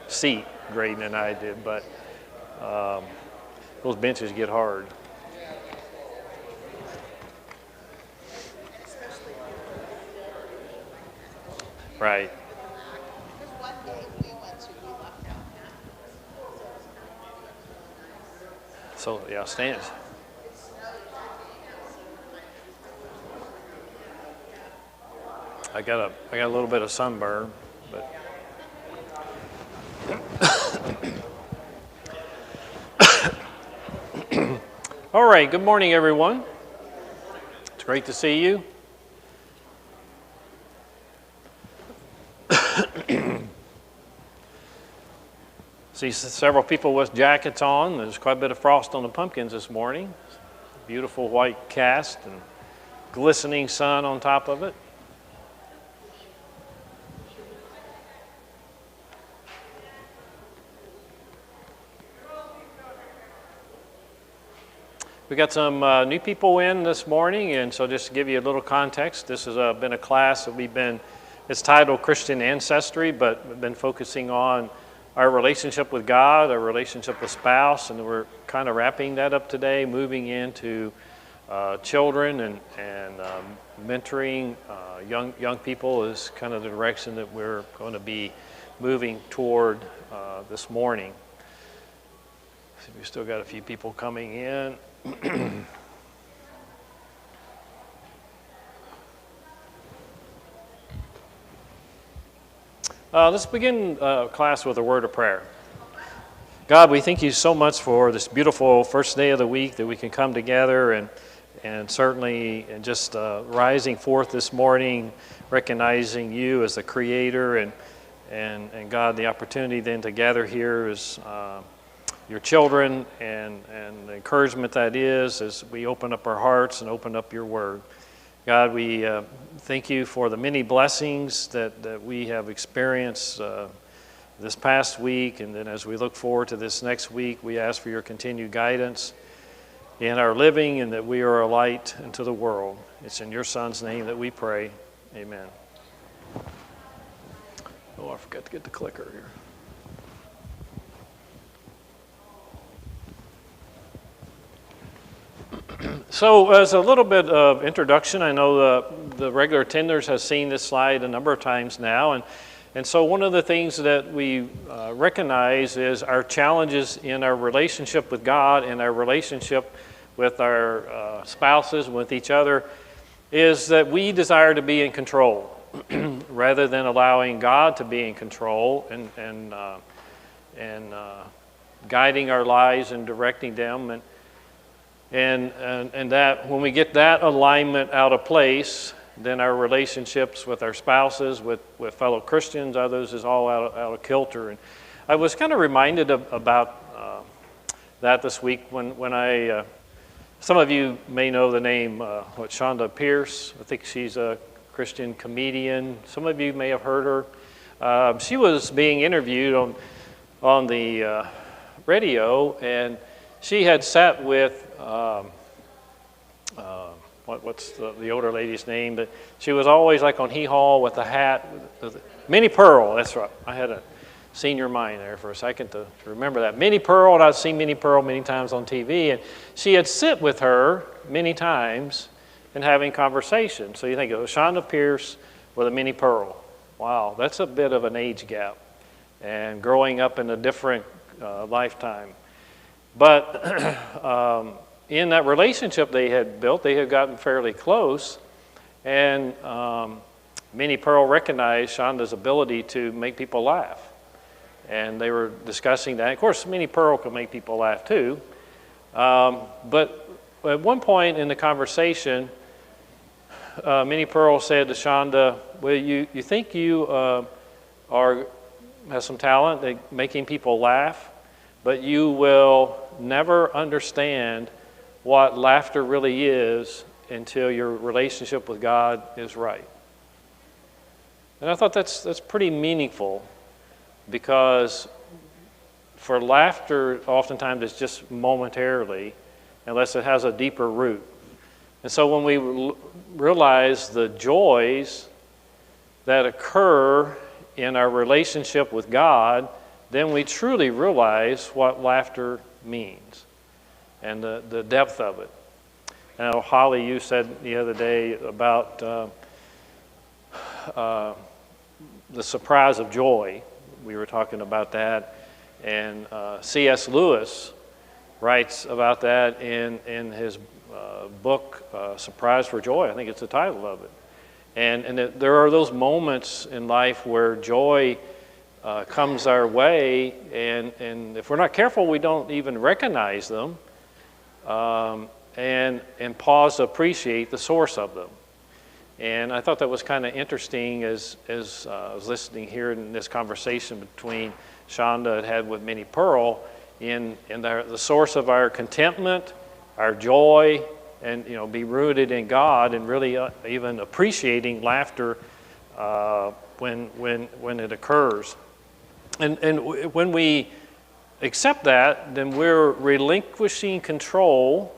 seat grading than I did, but those benches get hard. Right. So yeah, stand. I got a little bit of sunburn, but all right. Good morning, everyone. It's great to see you. See several people with jackets on. There's quite a bit of frost on the pumpkins this morning. Beautiful white cast and glistening sun on top of it. We got some new people in this morning, and so just to give you a little context, this has been a class that it's titled Christian Ancestry, but we've been focusing on our relationship with God, our relationship with spouse, and we're kind of wrapping that up today, moving into children and mentoring young people is kind of the direction that we're going to be moving toward this morning. See, we've still got a few people coming in. Let's begin class with a word of prayer. God, we thank you so much for this beautiful first day of the week that we can come together and certainly just rising forth this morning, recognizing you as the Creator and God, the opportunity then to gather here as your children and the encouragement that is as we open up our hearts and open up your word. God, we thank you for the many blessings that we have experienced this past week, and then as we look forward to this next week, we ask for your continued guidance in our living and that we are a light into the world. It's in your Son's name that we pray. Amen. Oh, I forgot to get the clicker here. So as a little bit of introduction, I know the regular attenders has seen this slide a number of times now, and so one of the things that we recognize is our challenges in our relationship with God and our relationship with our spouses, with each other, is that we desire to be in control rather than allowing God to be in control and guiding our lives and directing them. And that when we get that alignment out of place, then our relationships with our spouses, with fellow Christians, others, is all out of kilter. And I was kind of reminded about that this week when I, some of you may know the name, Shonda Pierce. I think she's a Christian comedian. Some of you may have heard her. She was being interviewed on the radio, and she had sat with what's the older lady's name? But she was always like on Hee Haw with the hat. Minnie Pearl, that's right. I had a senior mind there for a second to remember that. Minnie Pearl, and I've seen Minnie Pearl many times on TV, and she had sit with her many times and having conversations. So you think of Shonda Pierce with a Minnie Pearl. Wow, that's a bit of an age gap and growing up in a different lifetime. But in that relationship they had built, they had gotten fairly close, and Minnie Pearl recognized Shonda's ability to make people laugh. And they were discussing that. Of course, Minnie Pearl can make people laugh too. But at one point in the conversation, Minnie Pearl said to Shonda, well, you think you have some talent at making people laugh, but you will never understand what laughter really is until your relationship with God is right. And I thought that's pretty meaningful, because for laughter oftentimes it's just momentarily unless it has a deeper root. And so when we realize the joys that occur in our relationship with God, then we truly realize what laughter means and the depth of it. Now, Holly, you said the other day about the surprise of joy. We were talking about that. And C.S. Lewis writes about that in his book, Surprise for Joy. I think it's the title of it. And there are those moments in life where joy comes our way, and if we're not careful, we don't even recognize them and pause to appreciate the source of them. And I thought that was kind of interesting as I was listening here in this conversation between Shonda had with Minnie Pearl in the source of our contentment, our joy, and be rooted in God, and really even appreciating laughter when it occurs. And when we accept that, then we're relinquishing control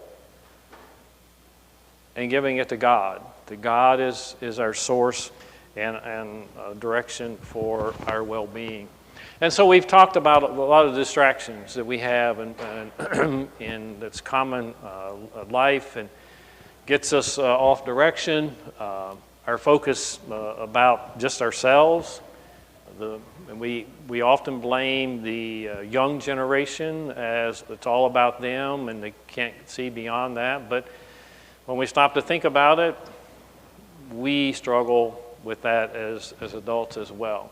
and giving it to God. That God is our source and direction for our well-being. And so we've talked about a lot of distractions that we have and that's common life and gets us off direction. Our focus about just ourselves. And we often blame the young generation as it's all about them and they can't see beyond that. But when we stop to think about it, we struggle with that as adults as well.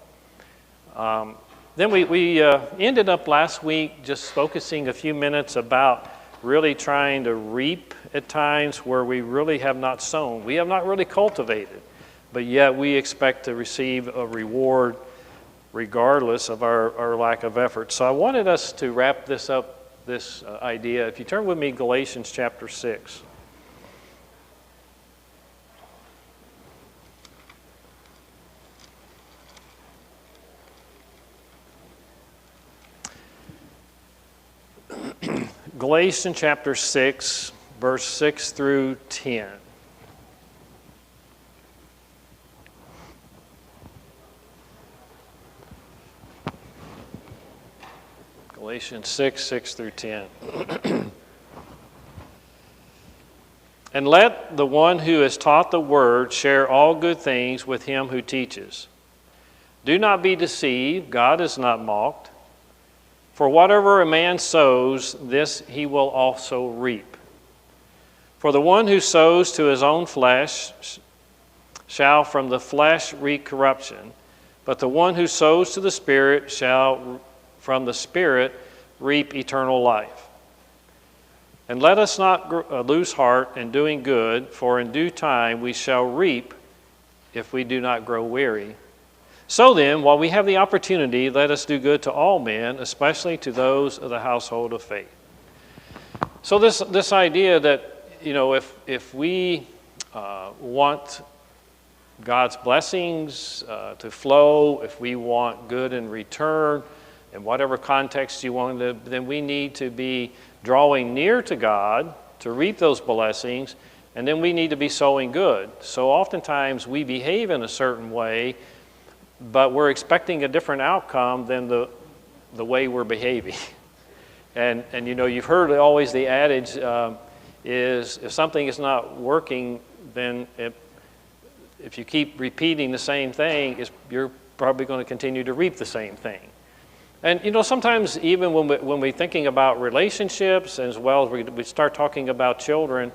Then we ended up last week just focusing a few minutes about really trying to reap at times where we really have not sown. We have not really cultivated, but yet we expect to receive a reward regardless of our lack of effort. So I wanted us to wrap this up, this idea. If you turn with me, Galatians chapter 6. Galatians chapter 6, verse 6 through 10. Galatians 6, 6 through 10. And let the one who is taught the word share all good things with him who teaches. Do not be deceived, God is not mocked. For whatever a man sows, this he will also reap. For the one who sows to his own flesh shall from the flesh reap corruption, but the one who sows to the Spirit shall from the Spirit reap eternal life. And let us not lose heart in doing good, for in due time we shall reap if we do not grow weary. So then, while we have the opportunity, let us do good to all men, especially to those of the household of faith. So this idea that, if we want God's blessings to flow, if we want good in return, in whatever context you want to, then we need to be drawing near to God to reap those blessings, and then we need to be sowing good. So oftentimes we behave in a certain way, but we're expecting a different outcome than the way we're behaving. And you've heard always the adage is if something is not working, then if you keep repeating the same thing, you're probably going to continue to reap the same thing. And sometimes even when we're thinking about relationships, as well as we start talking about children,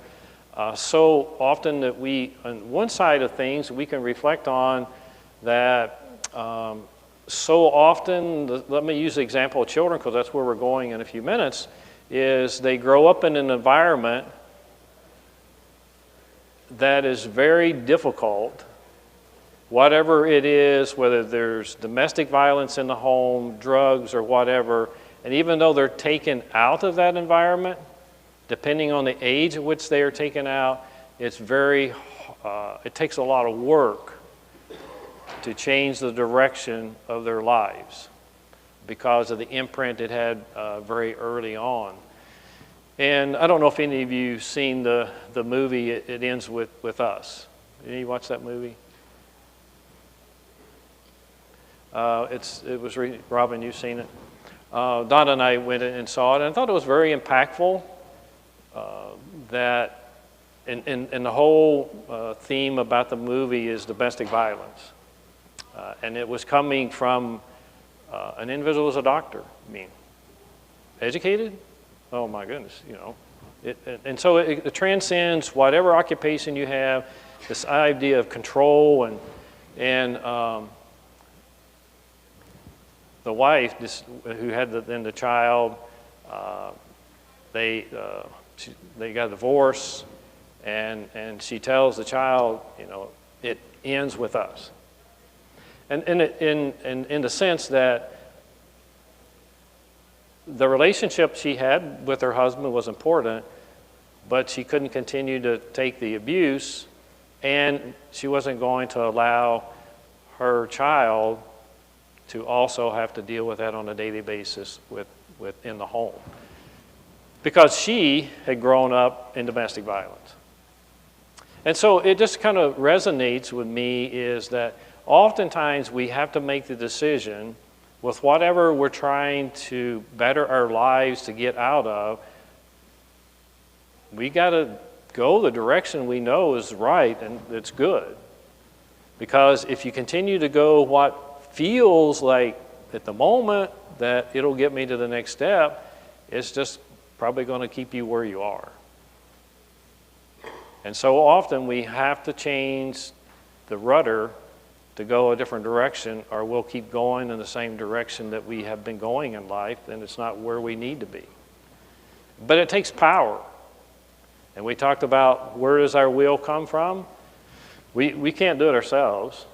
so often that on one side of things, we can reflect on that so often, let me use the example of children because that's where we're going in a few minutes, is they grow up in an environment that is very difficult, whatever it is, whether there's domestic violence in the home, drugs, or whatever, and even though they're taken out of that environment, depending on the age at which they are taken out, it takes a lot of work to change the direction of their lives because of the imprint it had very early on. And I don't know if any of you have seen the movie It Ends With Us. Any of you watch that movie? Robin, you've seen it. Donna and I went in and saw it, and I thought it was very impactful. That and the whole theme about the movie is domestic violence, and it was coming from an individual who was a doctor. I mean, educated. Oh my goodness, you know. And so it transcends whatever occupation you have. This idea of control and the wife, who had the child, they got a divorce, and she tells the child, you know, it ends with us. And in the sense that the relationship she had with her husband was important, but she couldn't continue to take the abuse, and she wasn't going to allow her child to also have to deal with that on a daily basis within the home, because she had grown up in domestic violence. And so it just kind of resonates with me is that oftentimes we have to make the decision with whatever we're trying to better our lives to get out of. We got to go the direction we know is right and it's good. Because if you continue to go what feels like at the moment that it'll get me to the next step, it's just probably going to keep you where you are. And so often we have to change the rudder to go a different direction, or we'll keep going in the same direction that we have been going in life, and it's not where we need to be. But it takes power. And we talked about where does our will come from? We can't do it ourselves,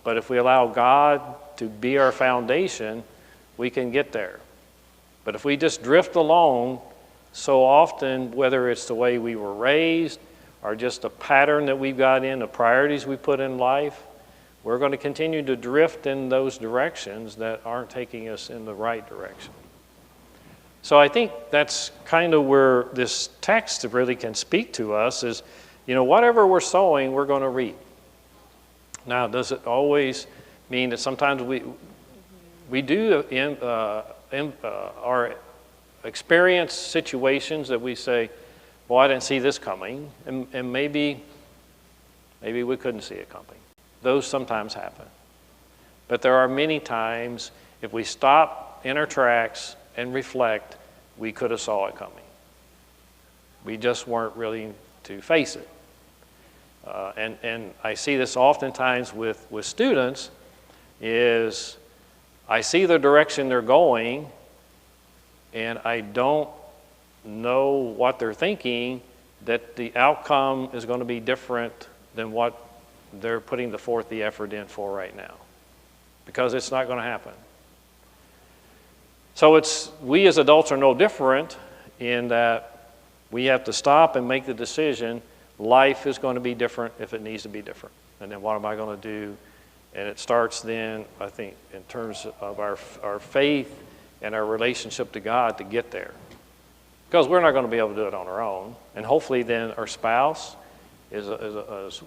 but if we allow God to be our foundation, we can get there. But if we just drift along, so often, whether it's the way we were raised or just a pattern that we've got in, the priorities we put in life, we're going to continue to drift in those directions that aren't taking us in the right direction. So I think that's kind of where this text really can speak to us is, you know, whatever we're sowing, we're going to reap. Now, does it always mean that sometimes we do our experience situations that we say, well, I didn't see this coming, and maybe we couldn't see it coming. Those sometimes happen. But there are many times, if we stop in our tracks and reflect, we could have saw it coming. We just weren't willing to face it. And I see this oftentimes with students, is I see the direction they're going, and I don't know what they're thinking, that the outcome is going to be different than what they're putting forth the effort in for right now, because it's not going to happen. So we as adults are no different in that we have to stop and make the decision. Life is going to be different if it needs to be different. And then what am I going to do? And it starts then, I think, in terms of our faith and our relationship to God to get there. Because we're not going to be able to do it on our own. And hopefully then our spouse is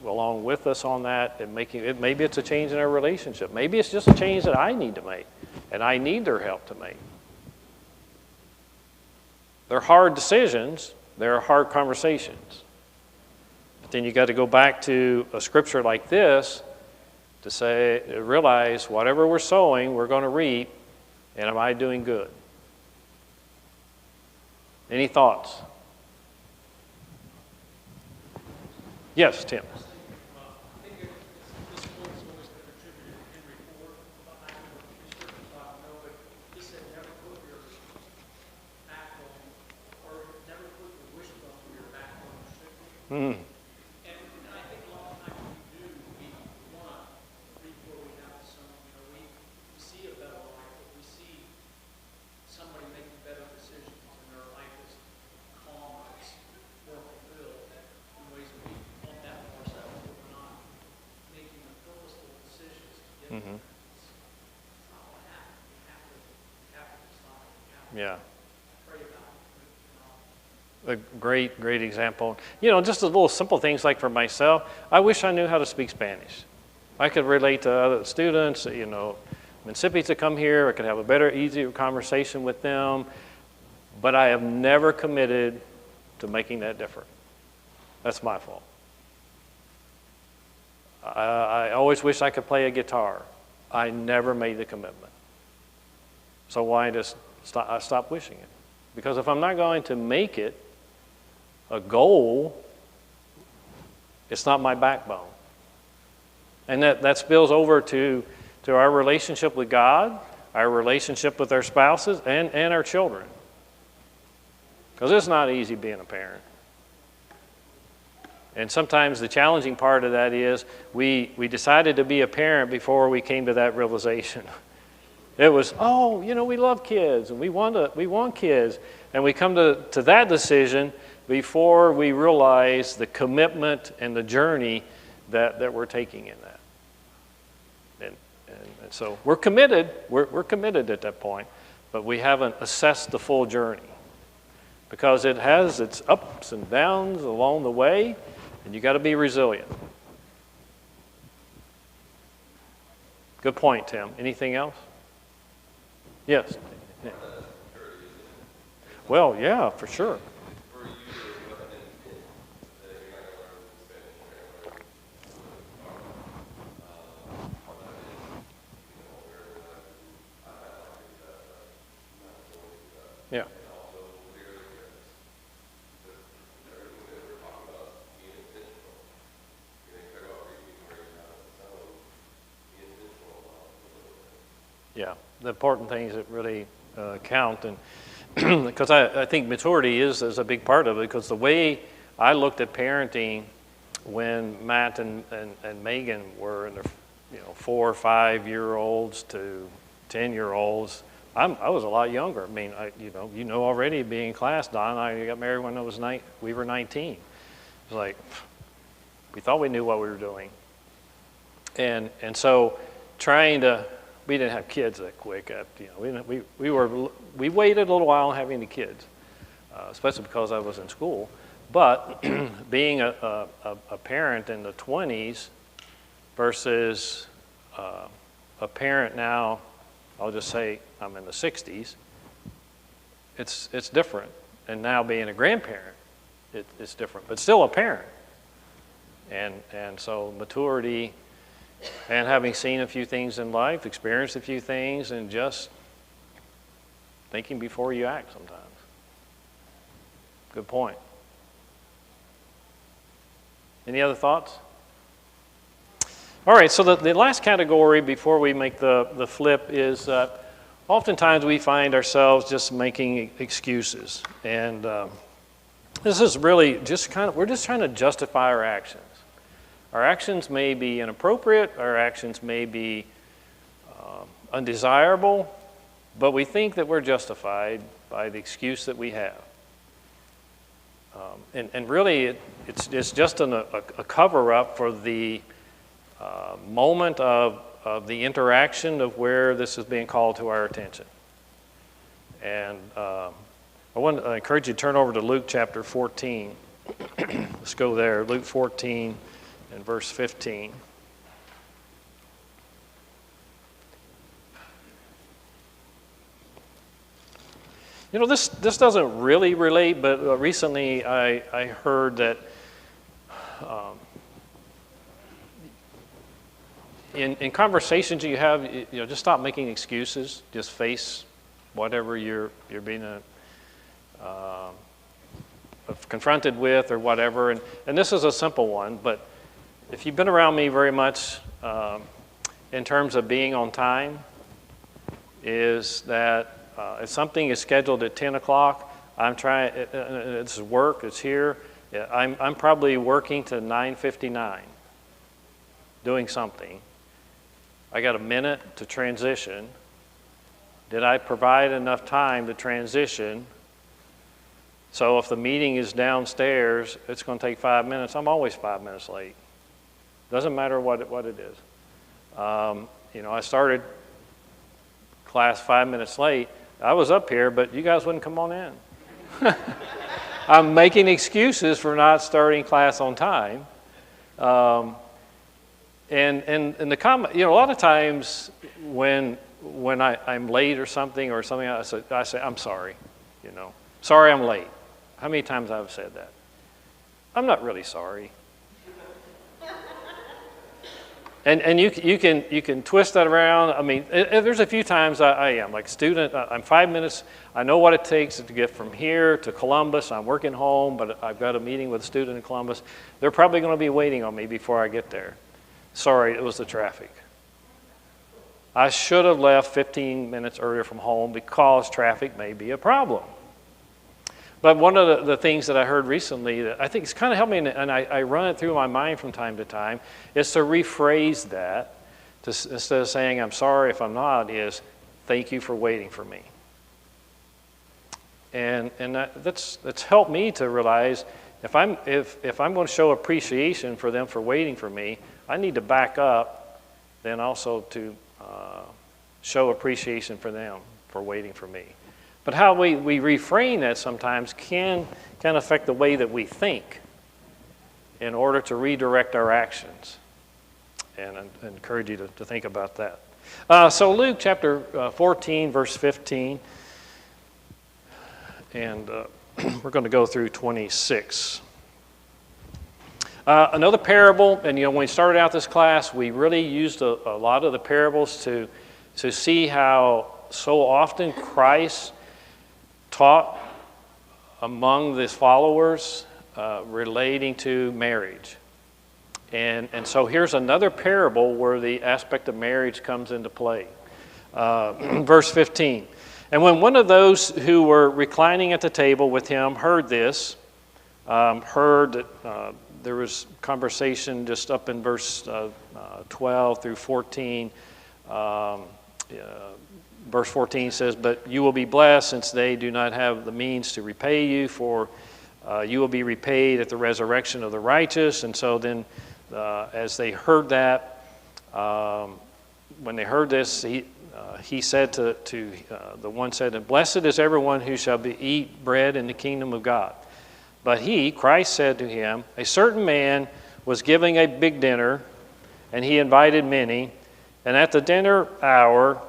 along with us on that, and maybe it's a change in our relationship. Maybe it's just a change that I need to make, and I need their help to make. They're hard decisions. They're hard conversations. But then you got to go back to a scripture like this to realize whatever we're sowing, we're going to reap, and am I doing good? Any thoughts? Yes, Tim. Mm. And I think a lot of times we want to reap where we have some, we see a better life, but we see somebody making better decisions, and their life is calmer, it's more fulfilled in ways that we want that for ourselves, but we're not making the purposeful decisions to get there. It's not going to happen. We have to decide. Yeah. Pray about it. A great example. Just the little simple things like for myself, I wish I knew how to speak Spanish. I could relate to other students, Mississippi's to come here. I could have a better, easier conversation with them. But I have never committed to making that different. That's my fault. I always wish I could play a guitar. I never made the commitment. So why just I stop wishing it? Because if I'm not going to make it a goal, it's not my backbone. And that spills over to our relationship with God, our relationship with our spouses, and our children. Because it's not easy being a parent. And sometimes the challenging part of that is we decided to be a parent before we came to that realization. It was, we love kids and we want kids. And we come to that decision before we realize the commitment and the journey that we're taking in that. And so we're committed. We're committed at that point, but we haven't assessed the full journey because it has its ups and downs along the way. And you got to be resilient. Good point, Tim. Anything else? Yes. Yeah. Well, yeah, for sure. Yeah. Yeah, the important things that really count, and because I think maturity is a big part of it. Because the way I looked at parenting when Matt and Megan were in their 4 or 5 year olds to 10-year-olds, I was a lot younger. I mean, you know already being in class. Don and I got married when we were 19. It was like we thought we knew what we were doing, and so trying to. We didn't have kids that quick. We waited a little while having the kids, especially because I was in school. But being a parent in the 20s versus a parent now, I'll just say I'm in the 60s. It's different. And now being a grandparent, it's different, but still a parent. And so maturity. And having seen a few things in life, experienced a few things, and just thinking before you act sometimes. Good point. Any other thoughts? All right, so the last category before we make the flip is oftentimes we find ourselves just making excuses. And this is really just we're just trying to justify our actions. Our actions may be inappropriate, our actions may be undesirable, but we think that we're justified by the excuse that we have. And really, it's just a cover-up for the moment of the interaction of where this is being called to our attention. And I want to encourage you to turn over to Luke chapter 14. Let's go there, Luke 14. In verse 15. This doesn't really relate, but recently I heard that in conversations you have, just stop making excuses. Just face whatever you're being confronted with or whatever. And this is a simple one, but if you've been around me very much in terms of being on time, is that if something is scheduled at 10 o'clock, it's work, it's here, I'm probably working to 9:59, doing something. I got a minute to transition. Did I provide enough time to transition? So if the meeting is downstairs, it's going to take 5 minutes. I'm always 5 minutes late. Doesn't matter what it is. I started class 5 minutes late. I was up here, but you guys wouldn't come on in. I'm making excuses for not starting class on time. And the comment, a lot of times when when I'm late or something, I say, I'm sorry, sorry I'm late. How many times I've said that? I'm not really sorry. And you can twist that around. I mean, there's a few times I am. Like student, I'm 5 minutes. I know what it takes to get from here to Columbus. I'm working home, but I've got a meeting with a student in Columbus. They're probably going to be waiting on me before I get there. Sorry, it was the traffic. I should have left 15 minutes earlier from home because traffic may be a problem. But one of the things that I heard recently that I think it's kind of helped me, and I run it through my mind from time to time, is to rephrase that. Instead of saying, I'm sorry if I'm not, is thank you for waiting for me. And that's helped me to realize if I'm going to show appreciation for them for waiting for me, I need to back up then also to show appreciation for them for waiting for me. But how we refrain that sometimes can affect the way that we think in order to redirect our actions. And I encourage you to think about that. So Luke chapter 14, verse 15. And we're going to go through 26. Another parable, and when we started out this class, we really used a lot of the parables to see how so often Christ taught among his followers relating to marriage. And so here's another parable where the aspect of marriage comes into play. Verse 15. And when one of those who were reclining at the table with him heard this, heard that there was conversation just up in verse 12 through 14. Verse 14 says, but you will be blessed since they do not have the means to repay you, for you will be repaid at the resurrection of the righteous. And so then as they heard that, when they heard this, he said to the one said, blessed is everyone who shall eat bread in the kingdom of God. But he, Christ, said to him, a certain man was giving a big dinner, and he invited many. And at the dinner hour,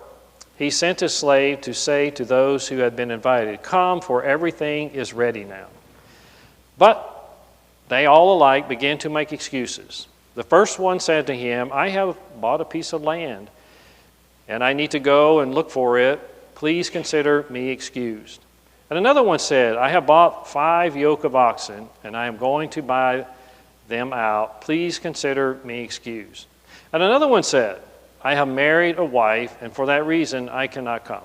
he sent his slave to say to those who had been invited, come, for everything is ready now. But they all alike began to make excuses. The first one said to him, I have bought a piece of land, and I need to go and look for it. Please consider me excused. And another one said, I have bought 5 yoke of oxen, and I am going to buy them out. Please consider me excused. And another one said, I have married a wife, and for that reason I cannot come.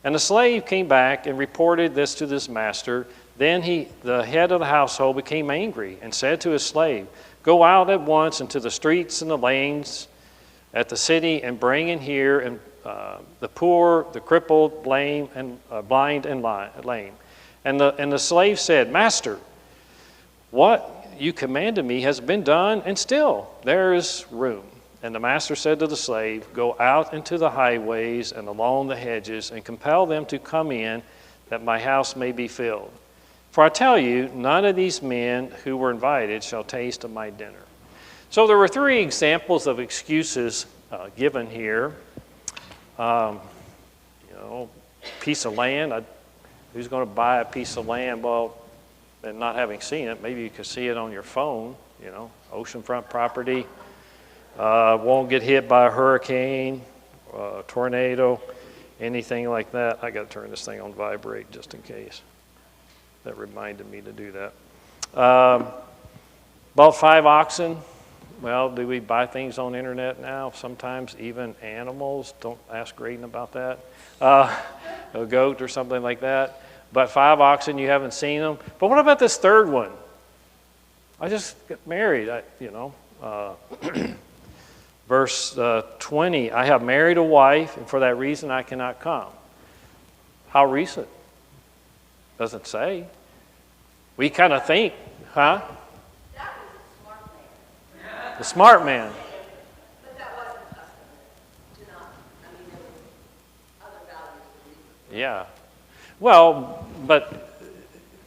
And the slave came back and reported this to his master. Then the head of the household became angry and said to his slave, go out at once into the streets and the lanes at the city and bring in here and the poor, the crippled, blind, and lame. And the slave said, Master, what you commanded me has been done, and still there is room. And the master said to the slave, go out into the highways and along the hedges and compel them to come in, that my house may be filled. For I tell you, none of these men who were invited shall taste of my dinner. So there were 3 examples of excuses given here. Piece of land. Who's going to buy a piece of land? Well, and not having seen it, maybe you could see it on your phone. Oceanfront property. Won't get hit by a hurricane, tornado, anything like that. I got to turn this thing on vibrate just in case. That reminded me to do that. Bought 5 oxen. Well, do we buy things on the internet now? Sometimes even animals. Don't ask Graydon about that. A goat or something like that. But 5 oxen, you haven't seen them. But what about this third one? I just got married, Verse 20, I have married a wife, and for that reason I cannot come. How recent? Doesn't say. We kind of think, huh? That was a smart man. The smart man. But that wasn't custom. There was other values. Yeah. Well, but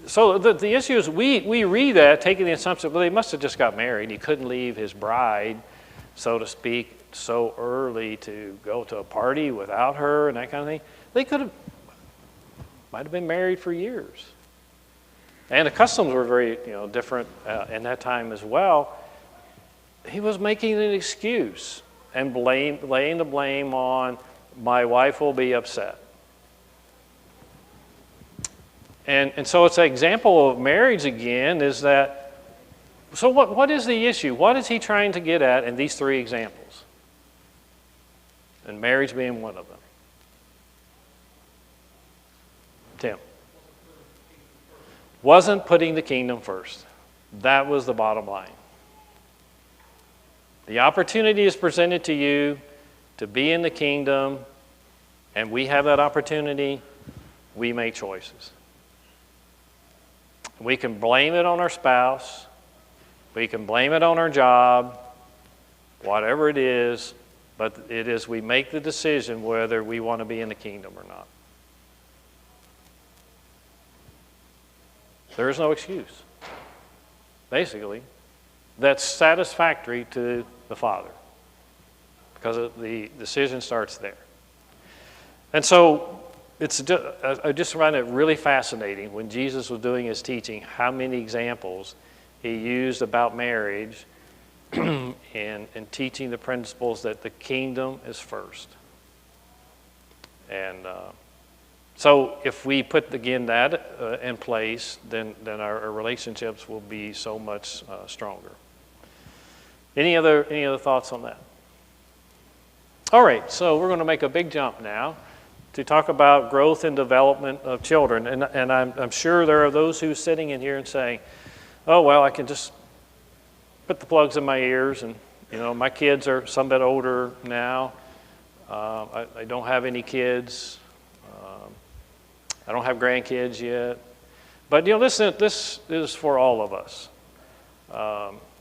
so the issue is we read that, taking the assumption, well, they must have just got married. He couldn't leave his bride, so to speak, so early to go to a party without her and that kind of thing. They might have been married for years. And the customs were very, different in that time as well. He was making an excuse and laying the blame on, my wife will be upset. And so it's an example of marriage again, is that, so what is the issue? What is he trying to get at in these three examples? And marriage being one of them. Tim. Wasn't putting the kingdom first. That was the bottom line. The opportunity is presented to you to be in the kingdom, and we have that opportunity. We make choices. We can blame it on our spouse. We can blame it on our job, whatever it is, but it is we make the decision whether we want to be in the kingdom or not. There is no excuse, basically, that's satisfactory to the Father, because the decision starts there. And so I just find it really fascinating when Jesus was doing his teaching, how many examples he used about marriage and teaching the principles that the kingdom is first. And so if we put, again, that in place, then our relationships will be so much stronger. Any other thoughts on that? All right, so we're going to make a big jump now to talk about growth and development of children. And I'm sure there are those who are sitting in here and saying, oh, well, I can just put the plugs in my ears, and my kids are some bit older now. I don't have any kids. I don't have grandkids yet. But this is for all of us.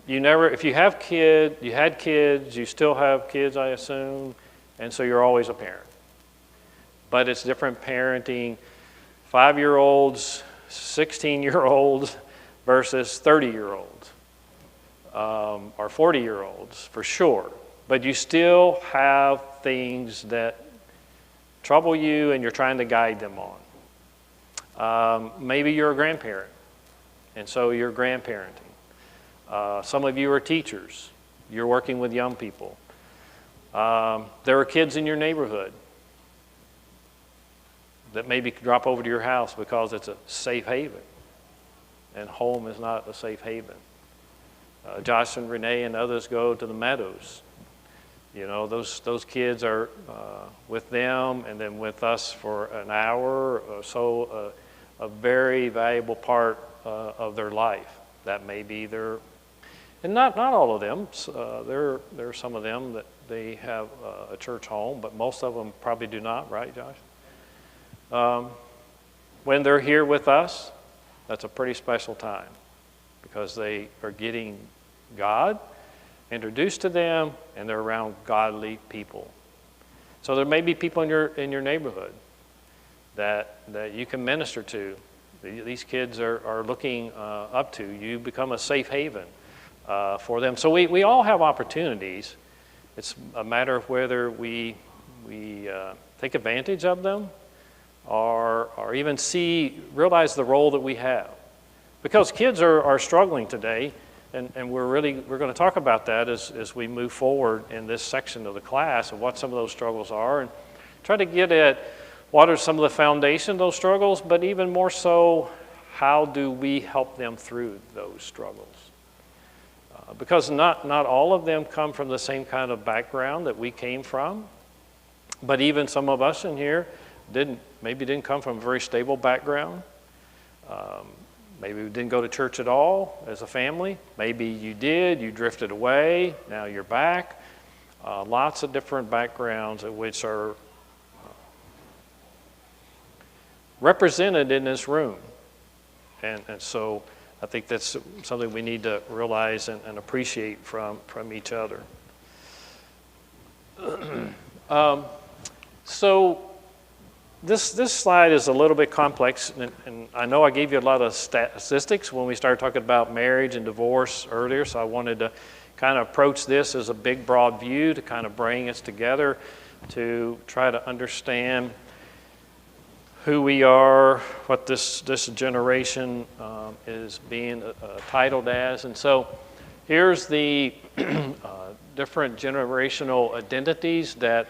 If you have you had kids, you still have kids, I assume, and so you're always a parent. But it's different parenting 5-year-olds, 16-year-olds versus 30-year-olds or 40-year-olds for sure. But you still have things that trouble you and you're trying to guide them on. Maybe you're a grandparent, and so you're grandparenting. Some of you are teachers. You're working with young people. There are kids in your neighborhood that maybe drop over to your house because it's a safe haven, and home is not a safe haven. Josh and Renee and others go to the meadows. Those kids are with them and then with us for an hour or so, a very valuable part of their life. That may be and not all of them. There are some of them that they have a church home, but most of them probably do not, right, Josh? When they're here with us, that's a pretty special time because they are getting God introduced to them, and they're around godly people. So there may be people in your neighborhood that you can minister to. These kids are looking up to. You become a safe haven for them. So we all have opportunities. It's a matter of whether we take advantage of them or even realize the role that we have. Because kids are struggling today, and we're going to talk about that as we move forward in this section of the class of what some of those struggles are, and try to get at what are some of the foundation of those struggles, but even more so, how do we help them through those struggles? Because not all of them come from the same kind of background that we came from, but even some of us in here maybe didn't come from a very stable background. Maybe we didn't go to church at all as a family. Maybe you did, you drifted away, now you're back. Lots of different backgrounds which are represented in this room. And so I think that's something we need to realize and appreciate from each other. So this slide is a little bit complex, and I know I gave you a lot of statistics when we started talking about marriage and divorce earlier, so I wanted to kind of approach this as a big, broad view to kind of bring us together to try to understand who we are, what this generation is being titled as. And so here's the different generational identities that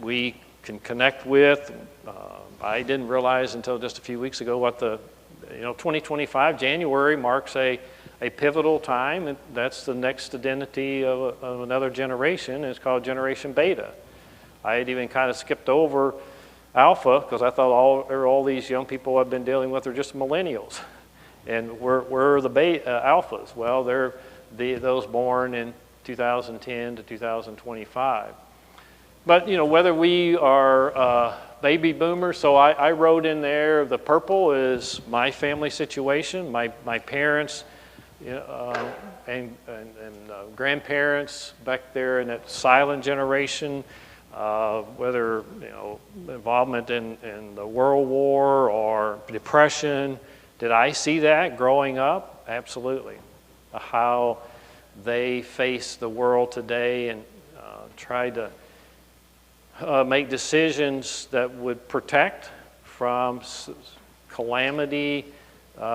we can connect with. I didn't realize until just a few weeks ago what 2025, January, marks a pivotal time. And that's the next identity of another generation. It's called Generation Beta. I had even kind of skipped over Alpha because I thought all these young people I've been dealing with are just millennials. And we're the Alphas. Well, they're those born in 2010 to 2025. But, whether we are baby boomers, so I wrote in there, the purple is my family situation, my parents and grandparents back there in that silent generation, whether, involvement in the World War or Depression. Did I see that growing up? Absolutely. How they face the world today and try to make decisions that would protect from calamity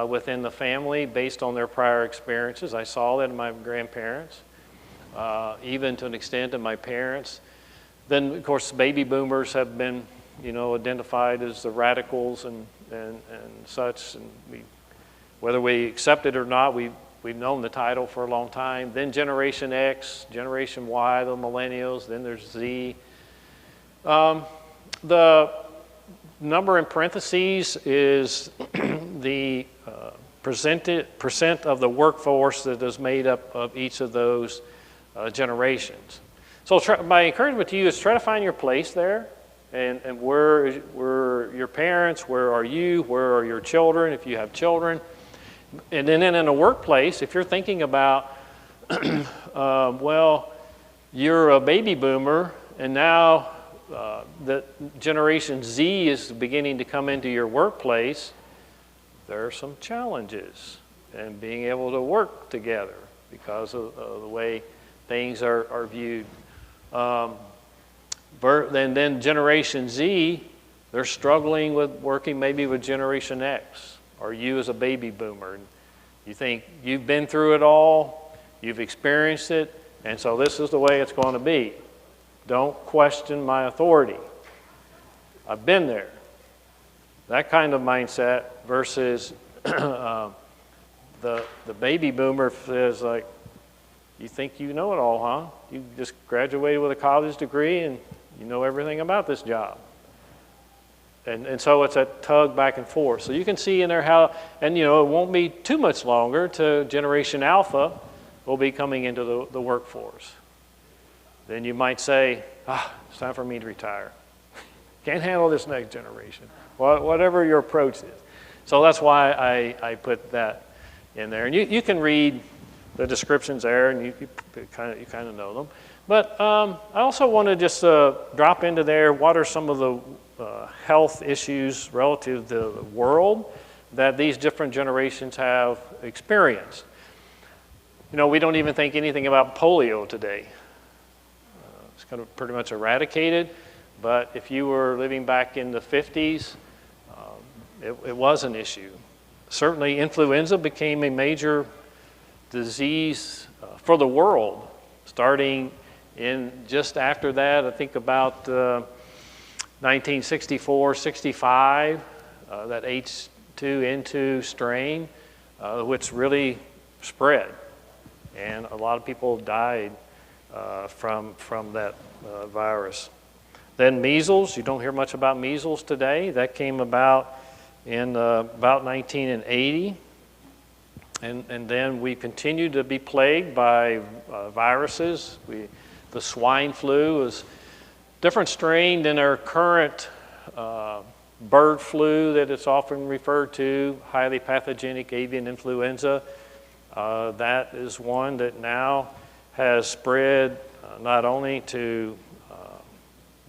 within the family based on their prior experiences. I saw that in my grandparents, even to an extent in my parents. Then, of course, baby boomers have been, identified as the radicals and such. And whether we accept it or not, we've known the title for a long time. Then Generation X, Generation Y, the millennials. Then there's Z. The number in parentheses is the percent of the workforce that is made up of each of those generations. So my encouragement to you is try to find your place there, and where your parents, where are you, where are your children, if you have children. And then in a workplace, if you're thinking about, well, you're a baby boomer, and now the Generation Z is beginning to come into your workplace, there are some challenges in being able to work together because of the way things are viewed. Then Generation Z, they're struggling with working maybe with Generation X, or you as a baby boomer. You think you've been through it all, you've experienced it, and so this is the way it's going to be. Don't question my authority. I've been there. That kind of mindset versus the baby boomer says, like, you think you know it all, huh? You just graduated with a college degree and you know everything about this job. And so it's a tug back and forth. So you can see in there how, and it won't be too much longer to Generation Alpha will be coming into the workforce. Then you might say, it's time for me to retire. Can't handle this next generation. Whatever your approach is. So that's why I put that in there. And you can read the descriptions there, and you kind of know them. But I also want to just drop into there, what are some of the health issues relative to the world that these different generations have experienced. We don't even think anything about polio today. It's kind of pretty much eradicated, but if you were living back in the 50s, it was an issue. Certainly influenza became a major disease for the world, starting in just after that, I think about 1964, 65, that H2N2 strain, which really spread. And a lot of people died from that virus. Then measles, you don't hear much about measles today. That came about in about 1980. And then we continue to be plagued by viruses. The swine flu is different strain than our current bird flu that it's often referred to, highly pathogenic avian influenza. That is one that now has spread not only to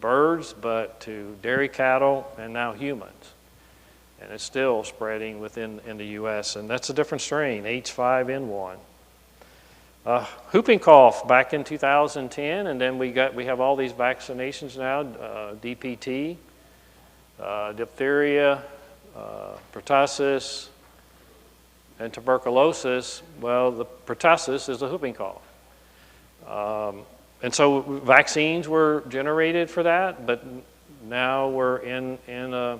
birds, but to dairy cattle and now humans. And it's still spreading in the U.S., and that's a different strain, H5N1. Whooping cough back in 2010, and then we have all these vaccinations now, DPT, diphtheria, pertussis, and tuberculosis. Well, the pertussis is a whooping cough. And so vaccines were generated for that, but now we're in a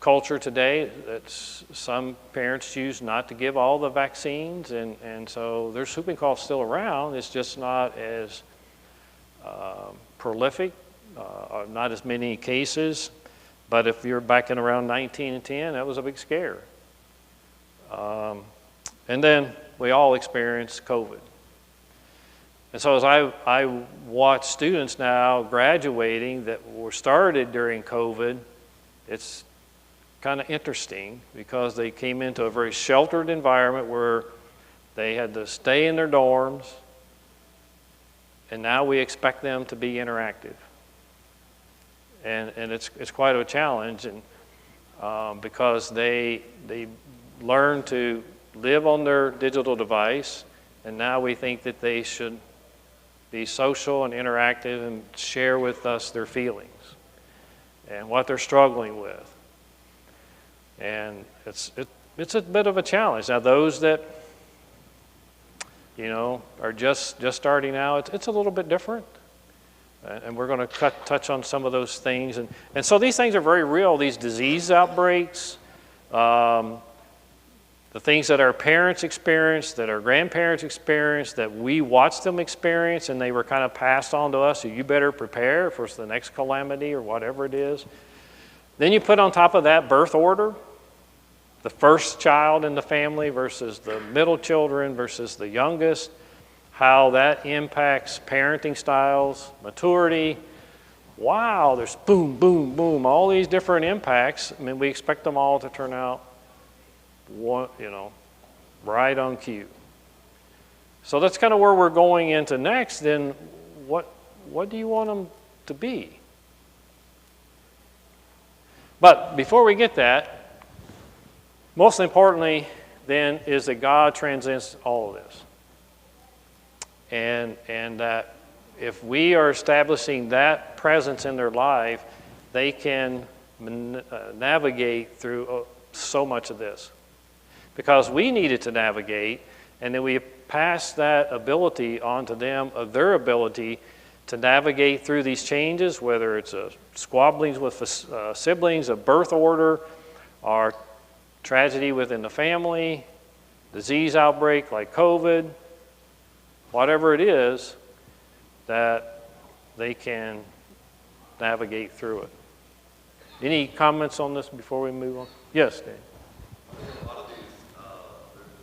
culture today that some parents choose not to give all the vaccines, and so there's whooping cough still around. It's just not as prolific, not as many cases. But if you're back in around 1910, that was a big scare. And then we all experienced COVID. And so as I watch students now graduating that were started during COVID, it's kind of interesting because they came into a very sheltered environment where they had to stay in their dorms, and now we expect them to be interactive. And it's quite a challenge, and because they learn to live on their digital device, and now we think that they should be social and interactive and share with us their feelings and what they're struggling with. And it's a bit of a challenge. Now, those that, are just starting out, it's a little bit different. And we're going to touch on some of those things. And so these things are very real, these disease outbreaks, the things that our parents experienced, that our grandparents experienced, that we watched them experience, and they were kind of passed on to us, so you better prepare for the next calamity or whatever it is. Then you put on top of that birth order, the first child in the family versus the middle children versus the youngest, how that impacts parenting styles, maturity. Wow, there's boom, boom, boom, all these different impacts. I mean, we expect them all to turn out right on cue. So that's kind of where we're going into next. Then what do you want them to be? But before we get that, most importantly then is that God transcends all of this. And that if we are establishing that presence in their life, they can navigate through so much of this. Because we needed to navigate, and then we pass that ability on to them, of their ability to navigate through these changes, whether it's squabblings with siblings, a birth order, or tragedy within the family, disease outbreak like COVID, whatever it is, that they can navigate through it. Any comments on this before we move on? Yes, Dave. A lot of these,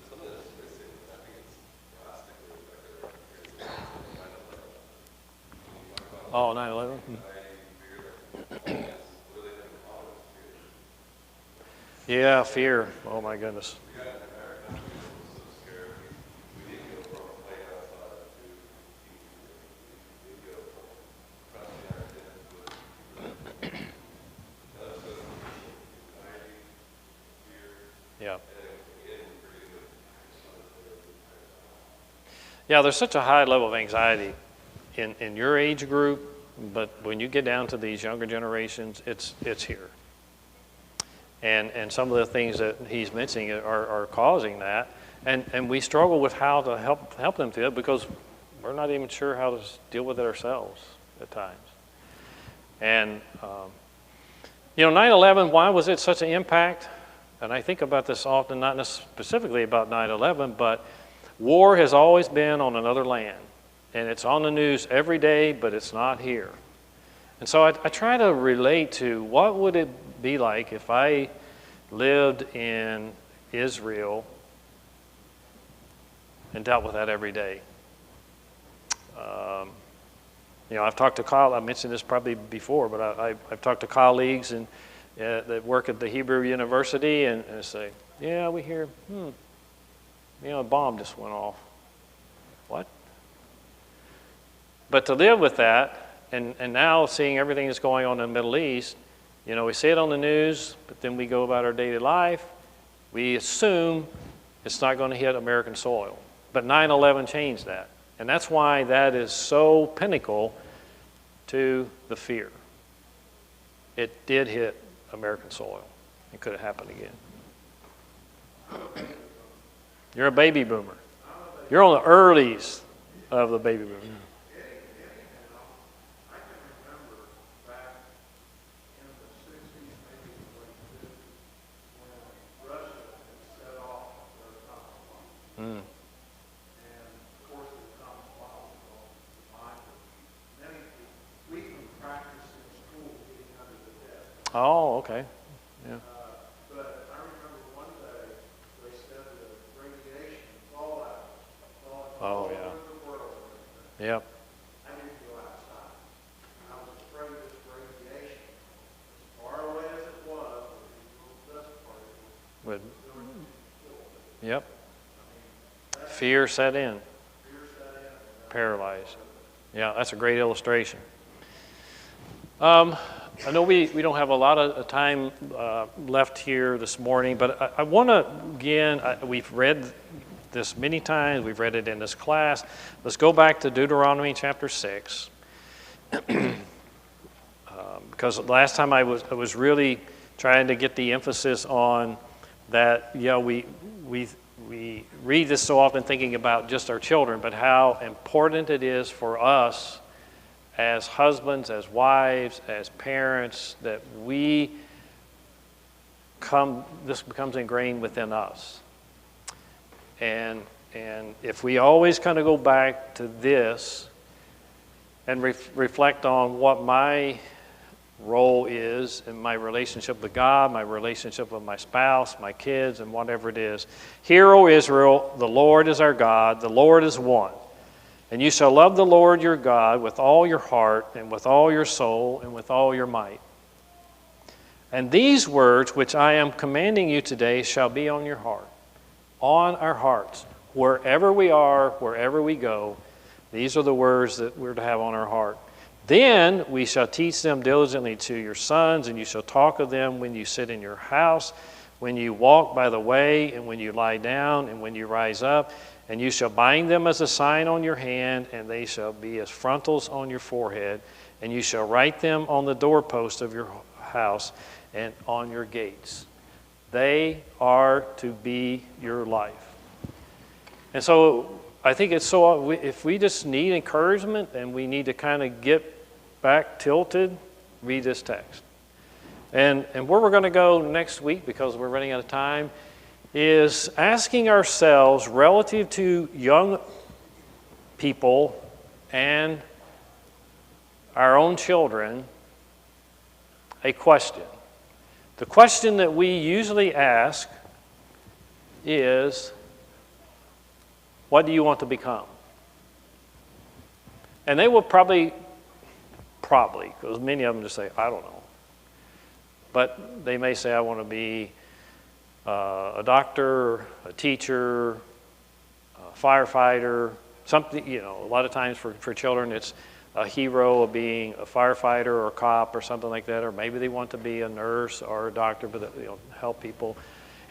some of this is missing. I think it's drastically affected our kids. Oh, 9/11? Yeah, fear. Oh, my goodness. We got an American who was so scared. We didn't go from a play outside to we didn't go from trusting our kids with anxiety, fear. Yeah. And Yeah, there's such a high level of anxiety in your age group, but when you get down to these younger generations, it's here. And some of the things that he's mentioning are causing that. And we struggle with how to help them through it because we're not even sure how to deal with it ourselves at times. And, 9/11, why was it such an impact? And I think about this often, not specifically about 9/11, but war has always been on another land. And it's on the news every day, but it's not here. And so I try to relate to what would it be like if I lived in Israel and dealt with that every day. I've talked to I mentioned this probably before, but I've talked to colleagues that work at the Hebrew University and say, yeah, we hear, a bomb just went off. What? But to live with that, and now seeing everything that's going on in the Middle East, we see it on the news, but then we go about our daily life. We assume it's not going to hit American soil. But 9/11 changed that. And that's why that is so pinnacle to the fear. It did hit American soil. It could have happened again. You're a baby boomer. You're on the earlies of the baby boomer. I can remember back in the 60s, maybe the late 50s, when Russia had set off their atomic bomb. And of course, the atomic bomb was all designed. Many people, we can practice in school getting under the desk. Oh, okay. Yeah. But I remember one day they said that radiation fallout all Oh, yeah. over the world. Yep. I didn't go outside. I was afraid of this radiation, as far away as it was, with these little dust particles, Would, going to kill me. yep. Fear set in. Fear set in. Paralyzed. Yeah, that's a great illustration. I know we don't have a lot of time left here this morning, but I want to, again, we've read this many times. We've read it in this class. Let's go back to Deuteronomy chapter 6. Because last time I was really trying to get the emphasis on that, we read this so often thinking about just our children, but how important it is for us as husbands, as wives, as parents, that this becomes ingrained within us. And if we always kind of go back to this and reflect on what my role is in my relationship with God, my relationship with my spouse, my kids, and whatever it is. Hear, O Israel, the Lord is our God, the Lord is one. And you shall love the Lord your God with all your heart and with all your soul and with all your might. And these words which I am commanding you today shall be on your heart, on our hearts. Wherever we are, wherever we go, these are the words that we're to have on our heart. Then we shall teach them diligently to your sons, and you shall talk of them when you sit in your house, when you walk by the way, and when you lie down, and when you rise up. And you shall bind them as a sign on your hand, and they shall be as frontals on your forehead. And you shall write them on the doorpost of your house and on your gates. They are to be your life. And so I think it's so, if we just need encouragement and we need to kind of get back tilted, read this text. And where we're going to go next week, because we're running out of time, is asking ourselves relative to young people and our own children a question. The question that we usually ask is, what do you want to become? And they will probably, because many of them just say, I don't know. But they may say, I want to be a doctor, a teacher, a firefighter, something, a lot of times for children it's a hero of being a firefighter or a cop or something like that, or maybe they want to be a nurse or a doctor, but help people.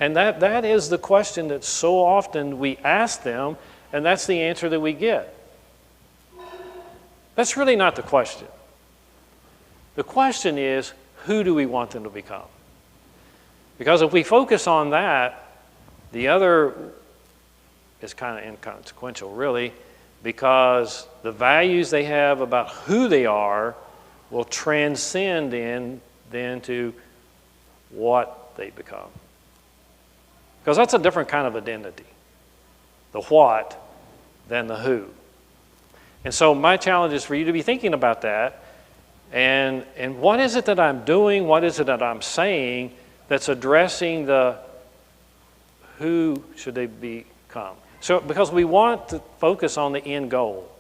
And that is the question that so often we ask them, and that's the answer that we get. That's really not the question. The question is, who do we want them to become? Because if we focus on that, the other is kind of inconsequential, really, because the values they have about who they are will transcend then to what they become. Because that's a different kind of identity, the what than the who. And so my challenge is for you to be thinking about that, and what is it that I'm doing, what is it that I'm saying that's addressing the who should they become. So because we want to focus on the end goal.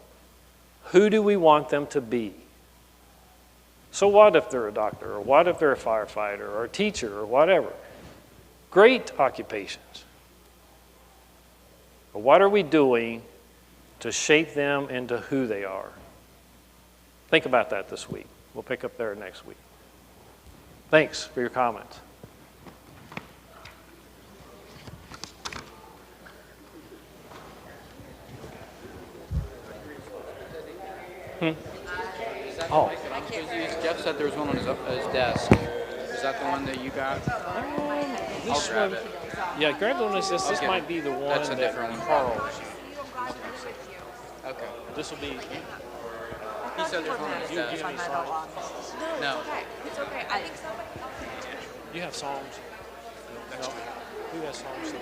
Who do we want them to be? So what if they're a doctor, or what if they're a firefighter, or a teacher, or whatever? Great occupations. But what are we doing to shape them into who they are? Think about that this week. We'll pick up there next week. Thanks for your comments. Is that Oh. the mic that I'm supposed to use? Jeff said there was one on his desk. Is that the one that you got? I'll grab it. Yeah, grab the one that's this. This Okay. might be the one That's a that different one. Carl's. Okay. This will be. He said there's one on his Do you have desk. any songs? No. It's okay. I think somebody. You have songs? No. Who has songs?